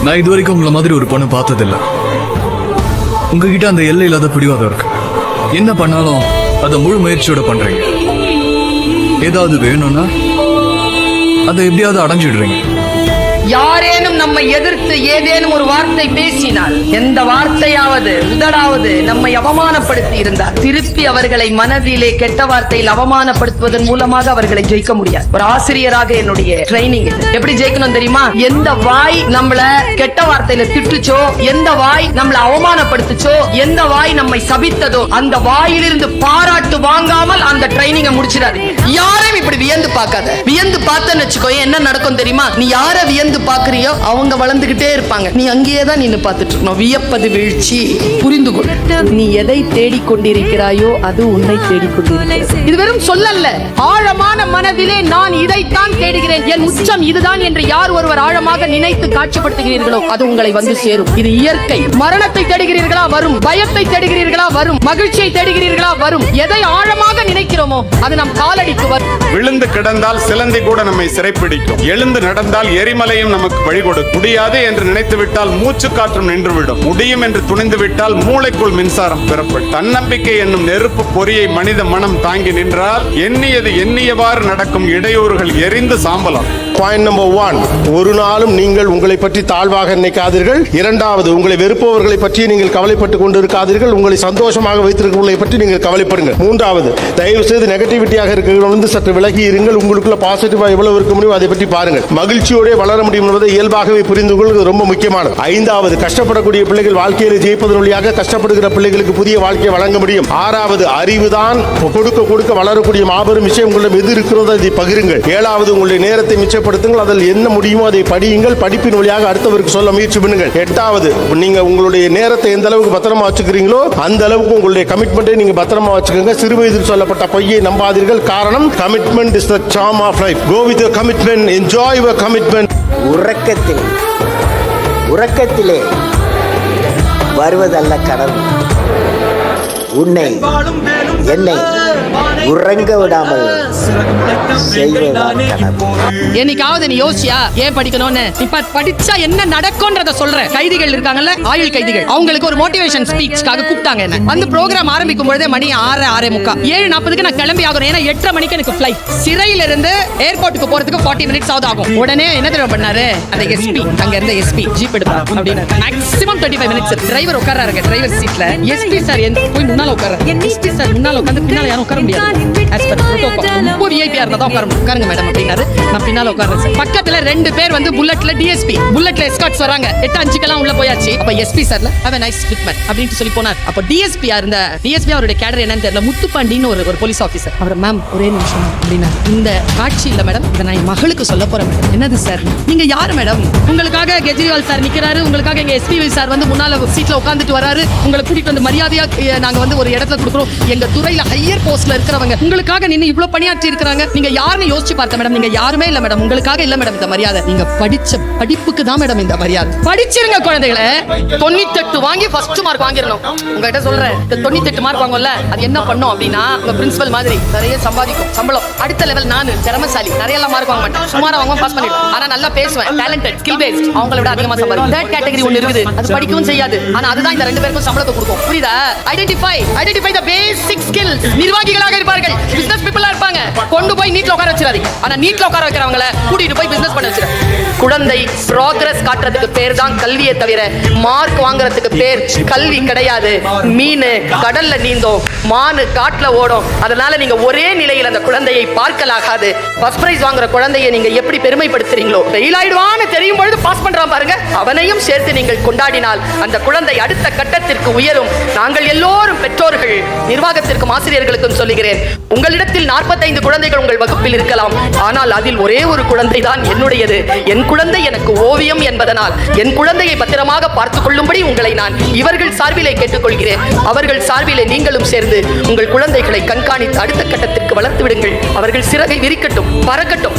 நான் இது வரைக்கும் உங்களை மாதிரி ஒரு பொண்ணு பார்த்ததில்ல. உங்ககிட்ட அந்த எல்லை இல்லாத பிடிவாதம் இருக்கு. என்ன பண்ணாலும் அதை முழு முயற்சியோட பண்றீங்க. ஏதாவது வேணும்னா அதை எப்படியாவது அடைஞ்சிடுறீங்க. யாரேனும் நம்மை எதிர்த்து ஏதேனும் ஒரு வார்த்தை பேசினால், எந்த வார்த்தையாவது உதடாவது நம்மை அவமானப்படுத்தி இருந்தால், திருப்பி அவர்களை மனதிலே கெட்ட வார்த்தையில் அவமானப்படுத்துவதன் மூலமாக அவர்களை ஜெயிக்க முடியாது. ஒரு ஆசிரியராக என்னுடைய ட்ரைனிங் எப்படி ஜெயிக்கணும் தெரியுமா? எந்த வாய் நம்மள கெட்ட வார்த்தையில திட்டுச்சோ, எந்த வாய் நம்மள அவமானப்படுத்துச்சோ, எந்த வாய் நம்மை சபித்ததோ, அந்த வாயிலிருந்து பாராட்டு வாங்காமல் அந்த ட்ரைனிங்கை முடிச்சிடாது. யாரையும் இப்படி வியந்து பார்க்காத. வியந்து பார்த்தன்னு வச்சுக்கோ, என்ன நடக்கும் தெரியுமா? நீ யார வியந்து பாக்குறியோ அவங்க வளர்ந்துகிட்டே இருப்பாங்க. நீ அங்கேயே தான் நின்னு பார்த்துட்டு இருக்கணும். வியப்பது வீழ்ச்சி. புரிந்து கொள். நீ எதை தேடிக்கொண்டிருக்கிறாயோ அது உன்னை தேடிக்கொண்டிருக்கிறது. இது வெறும் சொல்லல்ல. ஆழமான மனதிலே நான் இதைத்தான் தேடுகிறேன், என் உச்சம் இதுதான் என்று யார் ஒருவர் ஆழமாக நினைத்து காட்சிப்படுத்துகிறீர்களோ அது உங்களை வந்து சேரும். இது இயற்கை. மரணத்தை தேடுகிறீர்களா? வரும். பயத்தை தேடுகிறீர்களா? வரும். மகிழ்ச்சியை தேடுகிறீர்களா? வரும். எதை ஆழமாக நினைக்கிறோமோ அது நம் காலடிக்கு வரும். விழுந்து கிடந்தால் சிலந்தி கூட நம்மை சிறைப்பிடிக்கும். எழுந்து நடந்தால் எரிமலையும் நமக்கு வழி கொடுக்கும். முடியாது என்று நினைத்து விட்டால் மூச்சு காற்றும் நின்றுவிடும். முடியும் என்று துணிந்து விட்டால் மூளைக்குள் மின்சாரம் பெறப்படும். தன்னம்பிக்கை என்னும் நெருப்பு பொறியை மனித மனம் தாங்கி நின்றால் எண்ணியது எண்ணியவாறு நடக்கும். இடையூறுகள் எரிந்து சாம்பலாம். பாயிண்ட் நம்பர் 1, ஒரு நாளும் நீங்கள் உங்களை பற்றி தாழ்வாக நினைக்காதீர்கள். இரண்டாவது, உங்களை வெறுப்பவர்களை பற்றி நீங்கள் கவலைப்பட்டுக் கொண்டிருக்காதீர்கள். உங்களை சந்தோஷமாக வைத்திருக்கிறவர்களை பற்றி நீங்கள் கவலைப்படுங்கள். மூன்றாவது, தயவு செய்து நெகட்டிவிட்டியாக இருக்கிறவங்க சற்று விலகி இருங்கள். உங்களுக்குள்ள பாசிட்டிவா எவ்வளவு இருக்க முடியும் அதை பற்றி பாருங்கள். மகிழ்ச்சியோட வளர முடியும் என்பதை இயல்பாகவே புரிந்து கொள்வது ரொம்ப முக்கியமானது. ஐந்தாவது, கஷ்டப்படக்கூடிய பிள்ளைகள் வாழ்க்கையில் ஜெயிப்பதன் வழியாக கஷ்டப்படுகிற பிள்ளைகளுக்கு புதிய வாழ்க்கையை வழங்க முடியும். ஆறாவது, அறிவுதான் கொடுக்க கொடுக்க வளரக்கூடிய மாபெரும் விஷயம். உங்களிடம் எது இருக்கிறதோ அதை பகிருங்கள். ஏழாவது, உங்களுடைய நேரத்தை மிச்சப்படுத்துங்கள். அதில் என்ன முடியுமோ அதை படியுங்கள். படிப்பின் வழியாக அடுத்தவருக்கு சொல்ல முயற்சி பண்ணுங்கள். எட்டாவது, நீங்க உங்களுடைய நேரத்தை எந்த அளவுக்கு பத்திரமா வச்சுக்கிறீங்களோ அந்த அளவுக்கு உங்களுடைய கமிட்மெண்ட்டை நீங்க பத்திரமா வச்சுக்கோங்க. சிறு வயதில் சொல்லப்பட்ட பொய்யை நம்பாதீர்கள். காரணம், commitment is the charm of life. Go with your commitment, enjoy your commitment. உறக்கத்திலே வருவதல்ல கனவு, உன்னை என்னை உறங்க விடாமல் செய்வதுதான் கனவு. என்னைக்காவது நீ யோசியா ஏன் படிக்கணும்னு? இப்ப படிச்சா என்ன நடக்கும்ன்றத சொல்றேன். கைதிகள் இருக்காங்கல்ல, ஆயுள் கைதிகள், அவங்களுக்கு ஒரு மோட்டிவேஷன் ஸ்பீச்காக கூப்பிட்டாங்க. என்ன வந்து ப்ரோக்ராம் ஆரம்பிக்கும் பொழுதே மணி 6:45 7:40 நான் கிளம்பி ஆகணும். ஏன்னா 8:30 மணிக்கு எனக்கு ஃபிளைட். சிறையில இருந்து ஏர்போர்ட்டுக்கு போறதுக்கு 40 மினிட்ஸ் ஆகும். உடனே என்ன தெரியும் பண்ணாரு, அந்த எஸ்பி, அங்க இருந்த எஸ்பி ஜீப் எடுப்பா அப்படின்னு மேக்ஸிமம் 25 மினிட்ஸ் டிரைவர் உட்கார்றாரு. டிரைவர் சீட்ல எஸ்பி சார் போய் முன்னால உட்கார்றாரு. எஸ்பி சார் முன்னால உட்கார்ந்து பின்னால யாரும் உட்கார முடியாது. ரொம்ப விஐபியா இருந்தா தான் உட்காருங்க மேடம் அப்படின்னாரு. நான் பின்னால உட்கார்றேன். பக்கத்துல 2 பேர் வந்து புல்லட்ல டிஎஸ்பி, புல்லட்ல எஸ்கார்ட்ஸ் வராங்க. 8:05 உள்ள போயாச்சு. அப்ப SP Sarala have a nice ட்ரிப்மென்ட் அப்படினு சொல்லி போனார். அப்ப டிஎஸ்பி இருந்த டிஎஸ்பி அவருடைய கேடர் என்னன்னு தெரியல, முத்துப்பாண்டின்னு ஒரு போலீஸ் ஆபீசர். அவர் மேம் ஒரே நிமிஷம் அப்படின்னா, இந்த காட்சி இல்ல மேடம், இதை நான் என் மகளுக்கு சொல்ல போறேன் மேடம். என்னது சார்? நீங்க யாரு மேடம்? உங்களுக்காக கெஜ்ரிவால் சார் நிக்கிறாரு, உங்களுக்காக எங்க எஸ்பி சார் வந்து முன்னால சீட்ல உட்கார்ந்துட்டு வராரு. உங்களை கூட்டிட்டு வந்து மரியாதையா நாங்க வந்து ஒரு இடத்துல கொடுக்குறோம். எங்க துறையில ஹையர் போஸ்ட்ல இருக்கிறவங்க உங்களுக்காக நின்னு இவ்வளவு பணியாற்றி இருக்காங்க. நீங்க யாருன்னு யோசிச்சு பார்த்தேன் மேடம். நீங்க யாருமே இல்ல மேடம், உங்களுக்காக இல்ல மேடம் இந்த மரியாதை. நீங்க படிச்ச படிப்புக்கு தான் மேடம் இந்த மரியாதை. படிச்சிருங்க குழந்தைகளே. 98 வாங்கி ஃபர்ஸ்ட் மார்க் வாங்கிரணும். உங்ககிட்ட சொல்றேன், 98 மார்க் வாங்கும்ல, அது என்ன பண்ணும் அப்படின்னா, உங்க பிரின்சிபல் மாதிரி நிறைய சம்பாதிக்கும், சம்பளம். அடுத்த லெவல் நான் திறமைசாலி, நிறைய எல்லாம் மார்க் வாங்க மாட்டேன், சுமாரா வாங்க பாஸ் பண்ணிடுவேன். ஆனா நல்லா பேசுவேன், டேலண்டட், ஸ்கில் பேஸ்ட், அவங்கள விட அதிகமா சம்பாதிக்கும். தேர்ட் கேட்டகரி ஒன்னு இருக்குது, அது படிக்கவும் செய்யாது. ஆனா அதுதான் இந்த 2 பேருக்கும் சம்பளத்தை கொடுக்கும். புரியுதா? ஐடென்டிஃபை தி பேசிக் ஸ்கில்ஸ். நிர்வாகிகளாக இருப்பார்கள், பிசினஸ் பீப்பிளா இருப்பாங்க. கொண்டு போய் நீட்ல உட்கார வச்சிராதீங்க. ஆனா நீட்ல உட்கார வைக்கிறவங்கள கூட்டிட்டு போய் பிசினஸ் பண்ண வச்சிரு. குழந்தை ப்ரோக்ரஸ் காட்டுறதுக்கு பேர் தான் கல்வியே தவிர மார்க் வாங்குறதுக்கு பேர் கல்வி கிடையாது. மீன் கடல்ல நீந்தோம், மானு காட்டுல ஓடும். அதனால நீங்க ஒரே நிலையில் அந்த குழந்தையை பார்க்கலாகாது. ஃபர்ஸ்ட் பிரைஸ் வாங்குற குழந்தையை நீங்க எப்படி பெருமைப்படுத்துறீங்களோ, ஃபெயில் ஆயிடுவான்னு தெரியும் பொழுது பாஸ் பண்றான் பாருங்க, அவனையும் சேர்த்து நீங்கள் கொண்டாடினால் அந்த குழந்தை அடுத்த கட்டத்திற்கு உயரும். நாங்கள் எல்லோரும் பெற்றோர்கள், நிர்வாகத்திற்கும் ஆசிரியர்களுக்கும் சொல்லுகிறேன், உங்களிடத்தில் 45 குழந்தைகள் உங்கள் வகுப்பில் இருக்கலாம். ஆனால் அதில் ஒரே ஒரு குழந்தை தான் என்னுடையது. என் குழந்தை எனக்கு ஓவியம் என்பதனால் என் குழந்தையை பத்திரமாக பார்த்துக் கொள்ளும்படி உங்களை நான் இவர்கள் சார்பிலே கேட்டுக்கொள்கிறேன். அவர்கள் சார்பிலே நீங்களும் சேர்ந்து உங்கள் குழந்தைகளை கண்காணித்து அடுத்த கட்டத்திற்கு வளர்த்து விடுங்கள். அவர்கள் சிறகை விரிக்கட்டும், பறக்கட்டும்.